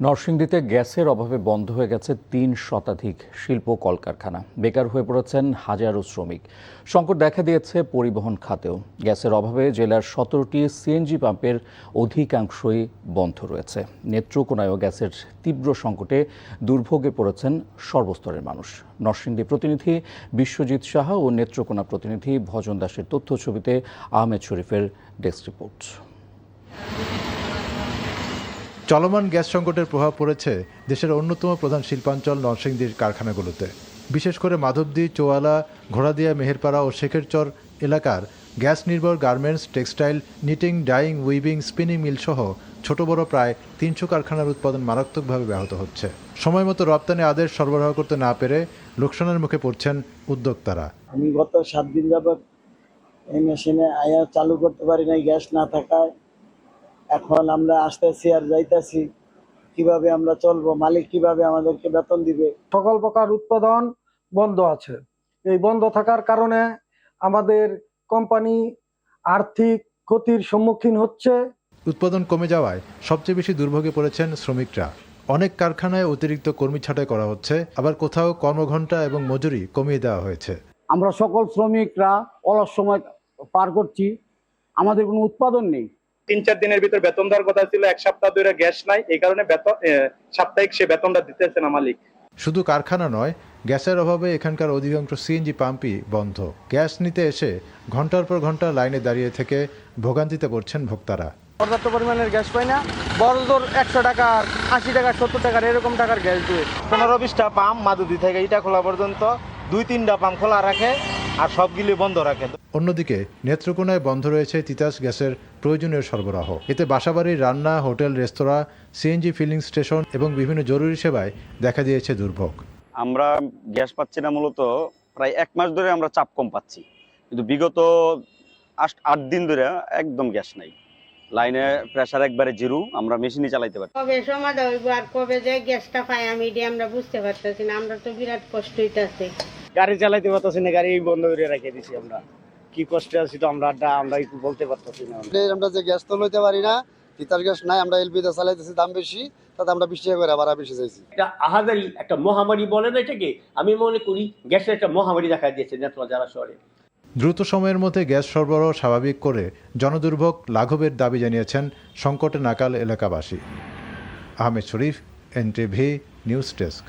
নরসিংদীতে গ্যাসের অভাবে বন্ধ হয়ে গেছে ৩ শতাধিক শিল্প কলকারখানা। বেকার হয়ে পড়েছেন হাজারো শ্রমিক। সংকট দেখা দিয়েছে পরিবহন খাতেও। গ্যাসের অভাবে জেলার ১৭টি সিএনজি পাম্পের অধিকাংশই বন্ধ রয়েছে। নেত্রকোনায়ও গ্যাসের তীব্র সংকটে দুর্ভোগে পড়েছেন সর্বস্তরের মানুষ। নরসিংদী প্রতিনিধি বিশ্বজিৎ সাহা ও নেত্রকোনা প্রতিনিধি ভজন দাসের তথ্য ছবিতে আহমেদ শরীফের ডেস্ক রিপোর্ট। চলমান গ্যাস সংকটের প্রভাব পড়েছে দেশের অন্যতম প্রধান শিল্পাঞ্চল নরসিংদীর কারখানাগুলোতে। বিশেষ করে মাধবদী, চোয়ালা, ঘোড়াদিয়া, মেহেরপাড়া ও শেখেরচর এলাকার গ্যাস নির্ভর garments, textile, knitting, dyeing, weaving, spinning mill সহ ছোট বড় প্রায় ৩০০ কারখানার উৎপাদন মারাত্মকভাবে ব্যাহত হচ্ছে। সময়মতো রপ্তানি আদেশ সরবরাহ করতে না পেরে লোকসানের মুখে পড়ছেন উদ্যোক্তারা। আমি গত 7 দিন যাবত এই মেশিনে আয়া চালু করতে পারি নাই গ্যাস না থাকায়। এখন আমরা আসতেছি আর যাইতেছি, কিভাবে আমরা চলবো, মালিক কিভাবে আমাদেরকে বেতন দিবে। সকল প্রকার উৎপাদন বন্ধ আছে। এই বন্ধ থাকার কারণে আমাদের কোম্পানি আর্থিক ক্ষতির সম্মুখীন হচ্ছে। উৎপাদন কমে যাওয়ায় সবচেয়ে বেশি দুর্ভোগে পড়েছেন শ্রমিকরা। অনেক কারখানায় অতিরিক্ত কর্মী ছাঁটাই করা হচ্ছে, আবার কোথাও কর্মঘণ্টা এবং মজুরি কমিয়ে দেওয়া হয়েছে। আমরা সকল শ্রমিকরা অলস সময় পার করছি, আমাদের কোনো উৎপাদন নেই। ৩-৪ দিনের ভিতর বেতন দেওয়ার কথা ছিল, 1 সপ্তাহ ধরে গ্যাস নাই, এই কারণে সাপ্তাহিক সে বেতনটা দিতেছে না মালিক। শুধু কারখানা নয়, গ্যাসের অভাবে এখানকার অধিকাংশ সিএনজি পাম্পই বন্ধ। গ্যাস নিতে এসে ঘন্টার পর ঘন্টা লাইনে দাঁড়িয়ে থেকে ভোগান্তিতে পড়ছেন ভোক্তারা। পর্যাপ্ত পরিমাণের গ্যাস পাই না, বড়জোর ১০০ টাকার, ৮০ টাকা, ৭০ টাকার এরকম টাকার গ্যাস দিয়ে ১৫-২০টা পাম্প মাধুদী থেকে ইটা খোলা পর্যন্ত ২-৩টা পাম্প খোলা রাখে আর সবগুলি বন্ধ রাখে। অন্যদিকে নেত্রকোনায় বন্ধ রয়েছে তিতাস গ্যাসের প্রয়োজনীয় সরবরাহ। এতে বাসাবাড়ির রান্না, হোটেল, রেস্তোরাঁ, সিএনজি ফিলিং স্টেশন এবং বিভিন্ন জরুরি সেবায় দেখা দিয়েছে দুর্ভোগ। আমরা গ্যাস পাচ্ছি না, মূলত প্রায় ১ মাস ধরে আমরা চাপ কম পাচ্ছি, কিন্তু বিগত ৮ দিন ধরে একদম গ্যাস নাই। লাইনে প্রেসার একবারে জিরো, আমরা মেশিনই চালাইতে পারি। কবে সমাধান হইব আর কবে যে গ্যাসটা পাই আমি এটি আমরা বুঝতে পারতেছি না। আমরা তো বিরাট কষ্ট হইতাছে, গাড়ি চালাইতে পারতেছি না, গাড়ি বন্ধ করে রেখে দিছি। আমরা কি কষ্টে আছি তো আমরা একটু বলতে পারতেছি না। আমরা যে গ্যাস তো লইতে পারি না, তিতাস গ্যাস নাই, আমরা এলপিতে চালাইতেছি, দাম বেশি, তাতে আমরা ২০ টাকা করে ভাড়া বেশি চাইছি। এটা আহাজারি একটা মহামারী বলে না এটাকে, আমি মনে করি গ্যাসের একটা মহামারী দেখা দিয়েছে নেত্রকোনা জেলা শহরে। দ্রুত সময়ের মধ্যে গ্যাস সরবরাহ স্বাভাবিক করে জনদুর্ভোগ লাঘবের দাবি জানিয়েছেন সংকটে নাকাল এলাকাবাসী। আহমেদ শরীফ, এনটিভি নিউজ ডেস্ক।